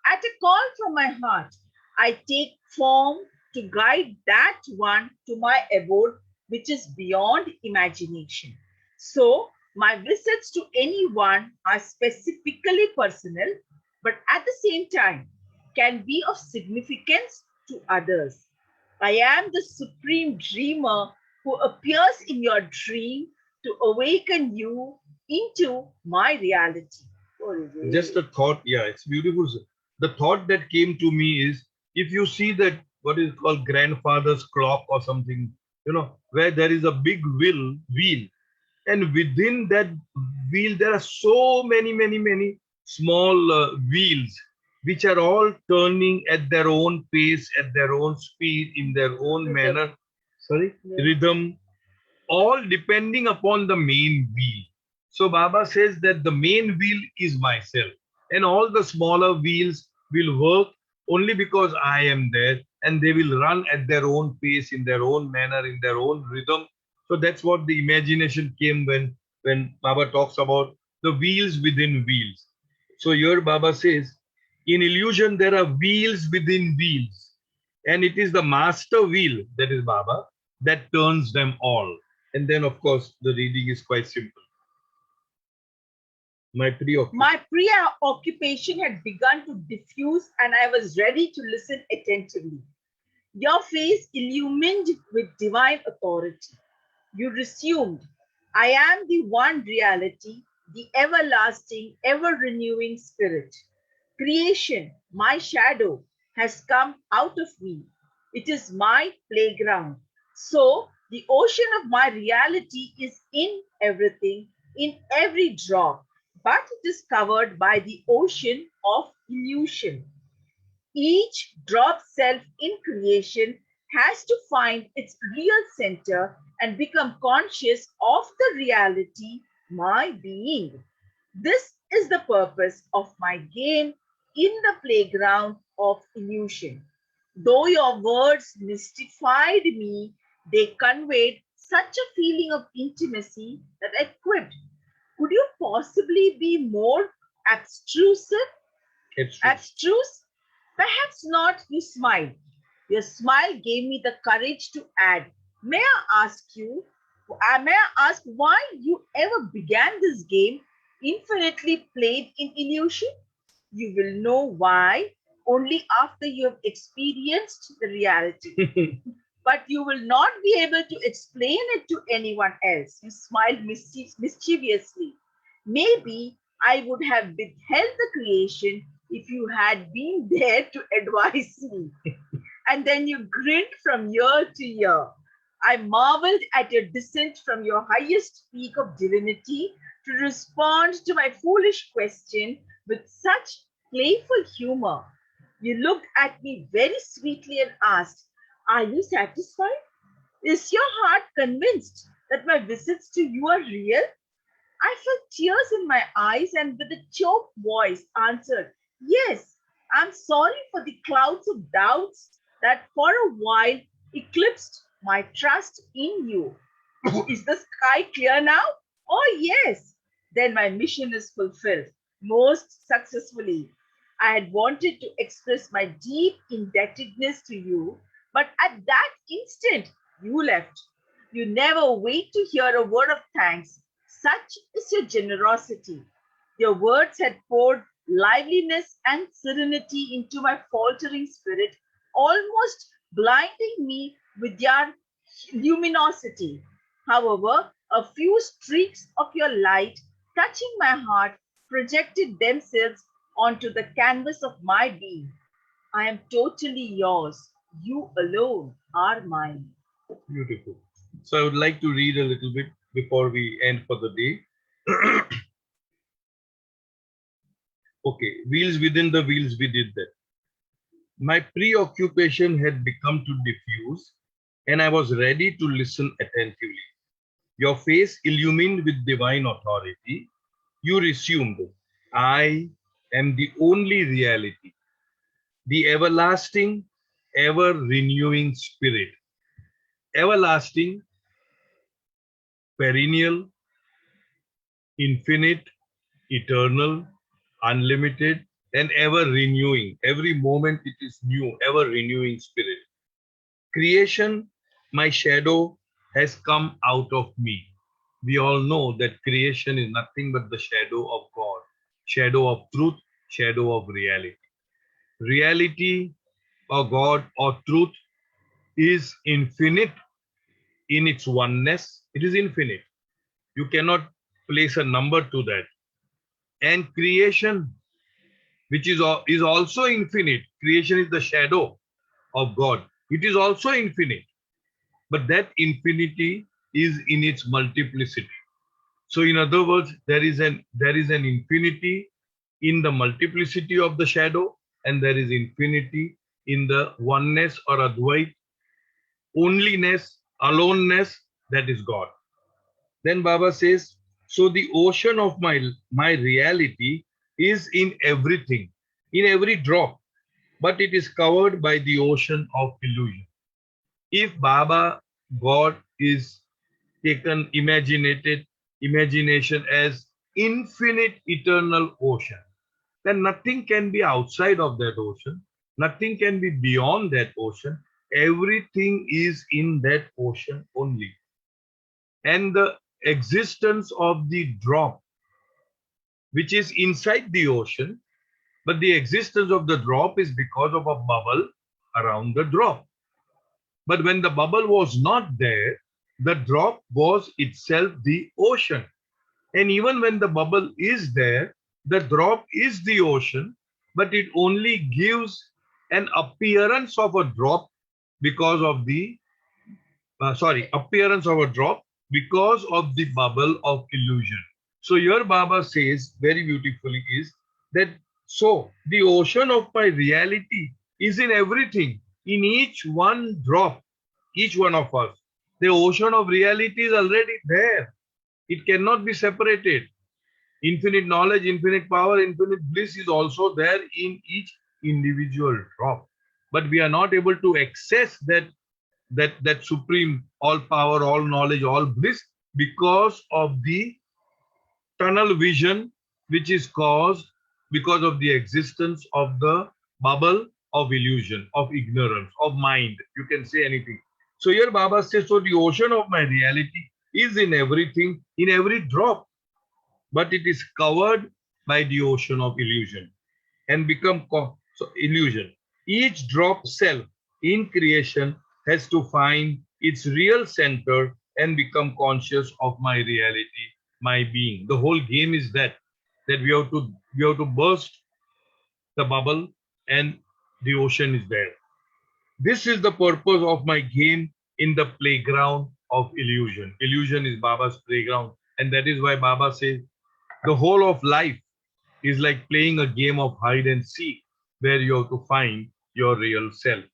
At a call from my heart, I take form to guide that one to my abode, which is beyond imagination. So, my visits to anyone are specifically personal, but at the same time can be of significance to others. I am the supreme dreamer who appears in your dream to awaken you into my reality. Just a thought, yeah, it's beautiful. The thought that came to me is, if you see that what is called grandfather's clock or something, where there is a big wheel, and within that wheel there are so many small wheels which are all turning at their own pace, at their own speed, in their own manner, sorry, rhythm, all depending upon the main wheel. So Baba says that the main wheel is myself, and all the smaller wheels will work only because I am there, and they will run at their own pace, in their own manner, in their own rhythm. So that's what the imagination came when Baba talks about the wheels within wheels. So here Baba says, in illusion there are wheels within wheels, and it is the master wheel, that is Baba, that turns them all. And then, of course, the reading is quite simple. My preoccupation had begun to diffuse, and I was ready to listen attentively. Your face illumined with divine authority. You resumed, I am the one reality, the everlasting, ever renewing spirit. Creation, my shadow, has come out of me. It is my playground. So, the ocean of my reality is in everything, in every drop, but it is covered by the ocean of illusion. Each drop self in creation has to find its real center and become conscious of the reality, my being. This is the purpose of my game in the playground of illusion. Though your words mystified me, they conveyed such a feeling of intimacy that I quipped. Could you possibly be more abstruse? Abstruse? Perhaps not, you smiled. Your smile gave me the courage to add, may I ask why you ever began this game infinitely played in illusion? You will know why only after you have experienced the reality. But you will not be able to explain it to anyone else. You smiled mischievously. Maybe I would have withheld the creation if you had been there to advise me. And then you grinned from year to year. I marveled at your descent from your highest peak of divinity to respond to my foolish question with such playful humor. You looked at me very sweetly and asked, "Are you satisfied? Is your heart convinced that my visits to you are real?" I felt tears in my eyes and with a choked voice answered, "Yes, I'm sorry for the clouds of doubts that for a while eclipsed my trust in you. Is the sky clear now? Oh, yes. Then my mission is fulfilled most successfully. I had wanted to express my deep indebtedness to you, but at that instant you left. You never wait to hear a word of thanks. Such is your generosity. Your words had poured liveliness and serenity into my faltering spirit, almost blinding me with their luminosity. However, a few streaks of your light touching my heart projected themselves onto the canvas of my being. I am totally yours. You alone are mine. Beautiful. So I would like to read a little bit before we end for the day. Okay, wheels within the wheels, we did that. My preoccupation had become to diffuse, and I was ready to listen attentively. Your face illumined with divine authority, you resumed, "I am the only reality, the everlasting, ever renewing spirit." Everlasting, perennial, infinite, eternal, unlimited, and ever renewing. Every moment it is new, ever renewing spirit. Creation, my shadow, has come out of me. We all know that creation is nothing but the shadow of God, shadow of truth, shadow of reality. Reality or God or truth is infinite in its oneness. It is infinite. You cannot place a number to that. And creation, which is also infinite. Creation is the shadow of God. It is also infinite. But that infinity is in its multiplicity. So in other words, there is an infinity in the multiplicity of the shadow, and there is infinity in the oneness or Advait, onlyness, aloneness, that is God. Then Baba says, so the ocean of my reality is in everything, in every drop, but it is covered by the ocean of illusion. If Baba, God, is taken imagination as infinite eternal ocean, then nothing can be outside of that ocean, nothing can be beyond that ocean. Everything is in that ocean only. And the existence of the drop, which is inside the ocean, but the existence of the drop is because of a bubble around the drop. But when the bubble was not there, the drop was itself the ocean. And even when the bubble is there, the drop is the ocean, but it only gives an appearance of a drop because of the appearance of a drop because of the bubble of illusion. So here Baba says very beautifully is that so the ocean of my reality is in everything, in each one drop, each one of us. The ocean of reality is already there. It cannot be separated. Infinite knowledge, infinite power, infinite bliss is also there in each individual drop. But we are not able to access that supreme all power, all knowledge, all bliss because of the tunnel vision, which is caused because of the existence of the bubble of illusion, of ignorance, of mind. You can say anything. So here Baba says, so the ocean of my reality is in everything, in every drop, but it is covered by the ocean of illusion and become so illusion. Each drop self in creation has to find its real center and become conscious of my reality, my being. The whole game is that we have to burst the bubble, and the ocean is there. This is the purpose of my game in the playground of illusion. Illusion is Baba's playground, and that is why Baba says the whole of life is like playing a game of hide and seek, where you have to find your real self.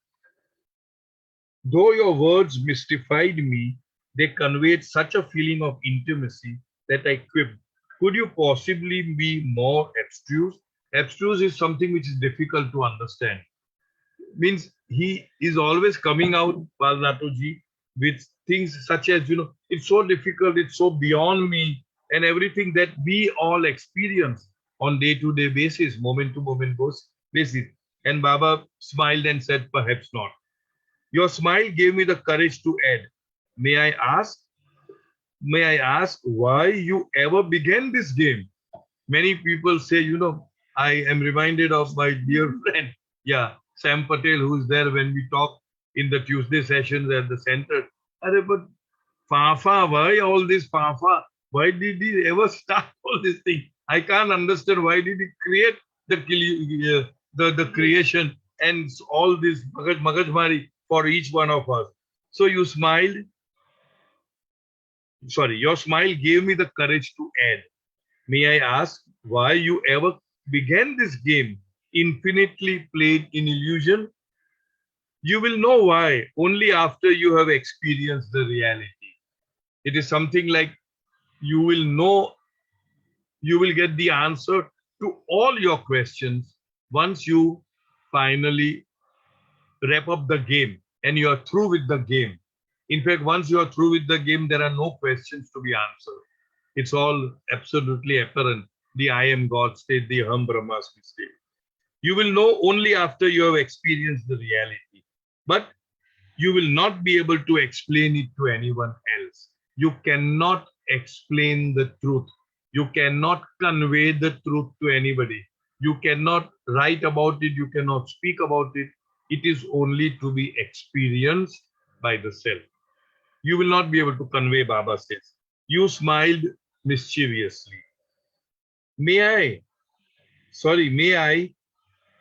Though your words mystified me, they conveyed such a feeling of intimacy that I quipped, could you possibly be more abstruse? Abstruse is something which is difficult to understand. Means he is always coming out, Bal Natu ji, with things such as, it's so difficult, it's so beyond me, and everything that we all experience on day-to-day basis, moment-to-moment basis. And Baba smiled and said, perhaps not. Your smile gave me the courage to add, may I ask, why you ever began this game? Many people say, I am reminded of my dear friend, yeah, Sam Patel, who's there when we talk in the Tuesday sessions at the center. But Fafa, why all this Fafa? Why did he ever start all this thing? I can't understand why did he create the creation and all this magajmari for each one of us. So you smiled. Sorry, your smile gave me the courage to add. May I ask why you ever began this game, infinitely played in illusion? You will know why only after you have experienced the reality. It is something like you will know, you will get the answer to all your questions once you finally wrap up the game and you are through with the game. In fact, once you are through with the game, there are no questions to be answered. It's all absolutely apparent. The I am God state, the Aham Brahmasmi state. You will know only after you have experienced the reality. But you will not be able to explain it to anyone else. You cannot explain the truth. You cannot convey the truth to anybody. You cannot write about it. You cannot speak about it. It is only to be experienced by the self. You will not be able to convey, Baba says. You smiled mischievously. May I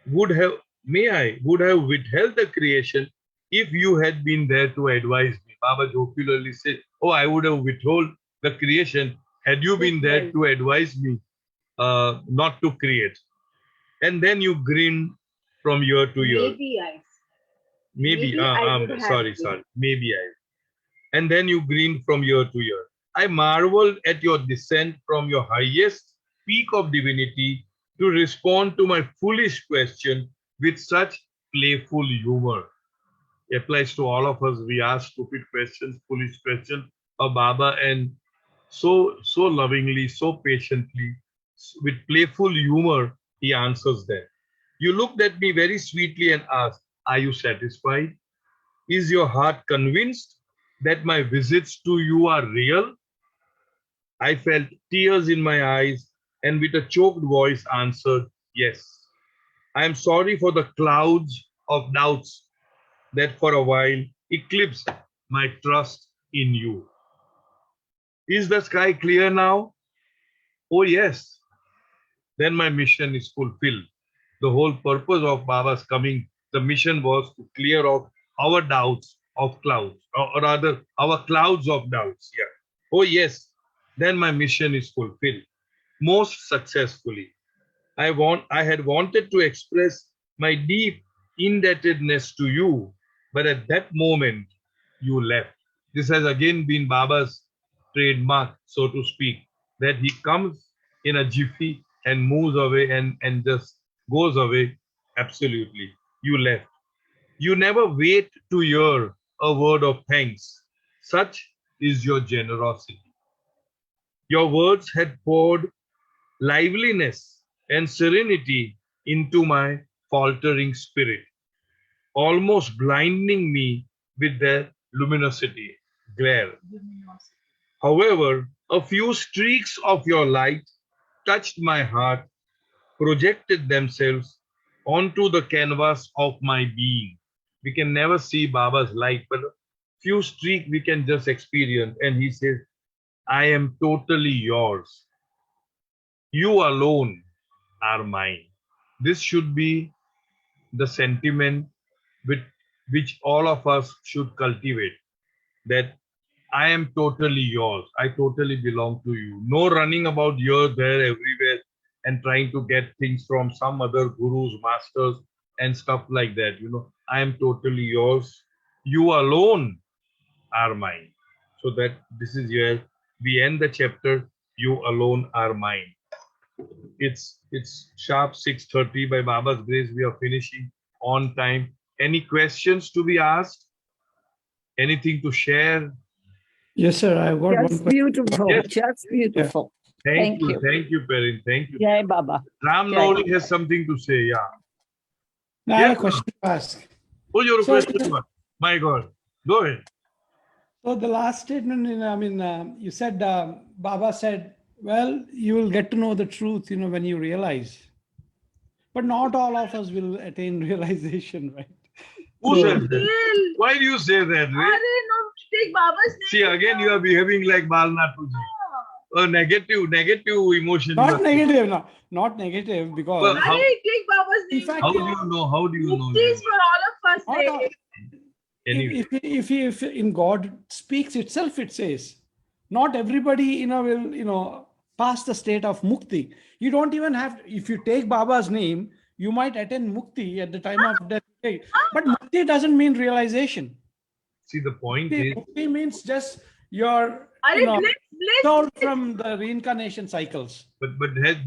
would have withheld the creation if you had been there to advise me. Baba jocularly said, oh, I would have withheld the creation had you been there to advise me not to create. And then you grinned from year to year. Maybe sorry. Maybe I. And then you grinned from year to year. I marveled at your descent from your highest peak of divinity to respond to my foolish question with such playful humor. It applies to all of us. We ask stupid questions, foolish questions of Baba, and so lovingly, so patiently, with playful humor, he answers them. You looked at me very sweetly and asked, are you satisfied? Is your heart convinced that my visits to you are real? I felt tears in my eyes and with a choked voice answered, yes. I am sorry for the clouds of doubts that for a while eclipsed my trust in you. Is the sky clear now? Oh, yes. Then my mission is fulfilled. The whole purpose of Baba's coming, the mission was to clear off our doubts of clouds, or rather, our clouds of doubts. Yeah. Oh, yes. Then my mission is fulfilled most successfully. I had wanted to express my deep indebtedness to you, but at that moment you left. This has again been Baba's trademark, so to speak, that he comes in a jiffy and moves away and just goes away. Absolutely. You left. You never wait to hear a word of thanks. Such is your generosity. Your words had poured liveliness and serenity into my faltering spirit, almost blinding me with their luminosity, glare. However, a few streaks of your light touched my heart, projected themselves onto the canvas of my being. We can never see Baba's light, but a few streaks we can just experience. And he says, I am totally yours. You alone are mine. this should be the sentiment with which all of us should cultivate, that I am totally yours. I totally belong to you. No running about here, there, everywhere and trying to get things from some other gurus, masters, and stuff like that. I am totally yours. You alone are mine. So that this is where we end the chapter. You alone are mine. It's sharp 6:30. By Baba's grace, we are finishing on time. Any questions to be asked? Anything to share? Yes, sir. I've got one Just question. beautiful. Yes. Just beautiful. Thank Thank you. Thank you, Perin. Thank you. Jai Baba. Ram Jai. Nori has something to say. Yeah. Now, I have Yes, a question to ask. Oh, your So, question. My God. Go ahead. So the last statement, you said, Baba said, well, you will get to know the truth, when you realize. But not all of us will attain realization, right? Who So- said that? Will. Why do you say that, Ray? Arey, no, take Baba's name. See, again, you are behaving like Bal Natu ji. A negative emotion. you Not are- negative, no, not negative, because Well, how- Arey, take Baba's name. In fact, How do you know? How do you know? Mukti is for all of us. not all- Ray. Anyway, if in God speaks itself, it says, not everybody, will, pass the state of mukti. You don't even have, if you take Baba's name, you might attain mukti at the time of death. But mukti doesn't mean realization. see, the point is, Mukti means just your, Arey, bliss. soul from the reincarnation cycles. but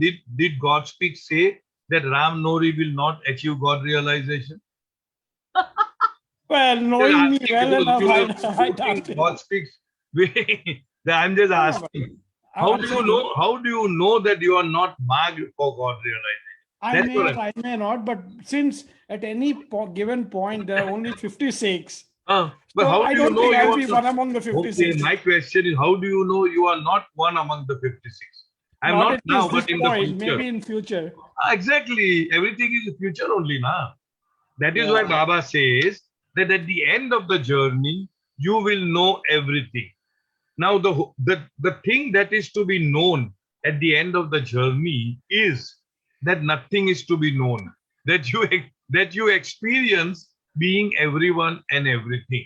did God speak say that Ram Nori will not achieve God realization? Well, knowing me Asking well because enough, you I are doubt thinking it. God speaks. I'm just asking. How do you know? How do you know that you are not marked for God realization? I That's may what or I may not, but since at any given point there are only 56, But so how I do you don't know think you I'll are be one among the Okay, 56. my question is, how do you know you are not one among the 56? I'm not at now, this but in the point, future. maybe in future. Exactly. Everything is the future only now. That is Yeah. why Baba says that at the end of the journey, you will know everything. Now, the thing that is to be known at the end of the journey is that nothing is to be known. That you experience being everyone and everything.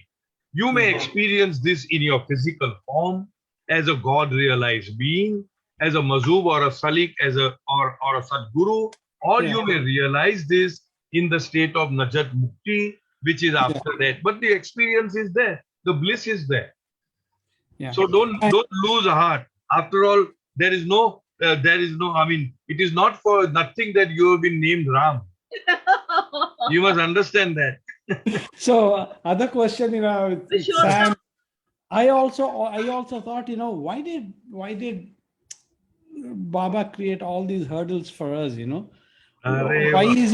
You may experience this in your physical form as a God realized being, as a mazub or a salik, or a sadguru, or Yeah. you may realize this in the state of Najat Mukti, which is after that. But the experience is there, the bliss is there. Yeah. So don't lose heart. After all, there is no. I mean, it is not for nothing that you have been named Ram. You must understand that. So other question, with Sure. Sam, I also thought, why did Baba create all these hurdles for us, Arey Why Baba. is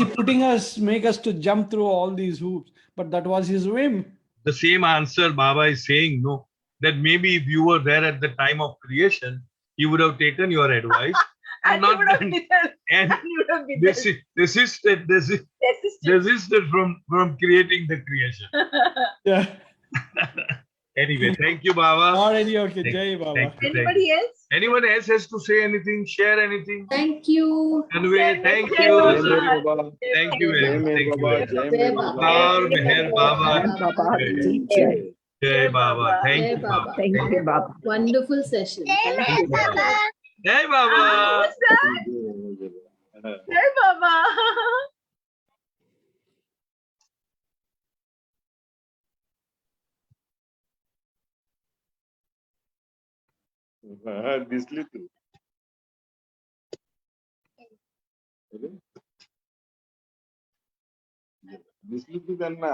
he make us to jump through all these hoops? But that was his whim. The same answer Baba is saying, no, that maybe if you were there at the time of creation, he would have taken your advice and you not would have done, been there. and You would have been there. resisted from creating the creation. Yeah. Anyway, thank you, Baba. Already okay. Thank- Jai Baba. thank you. Anybody else? Anyone else has to say anything, share anything? Thank you. Anyway, thank Jai you. Baba. Thank you very much. Thank you very much. Jai Baba. Aur meher Baba. Jai Baba. Ji Jai. Jai Baba. Thank Jai you, Baba. Baba. Thank you, Baba. Wonderful session. Thank you. Jai Baba. Who's that? Jai Baba. दिसली तू दिसली तू त्यांना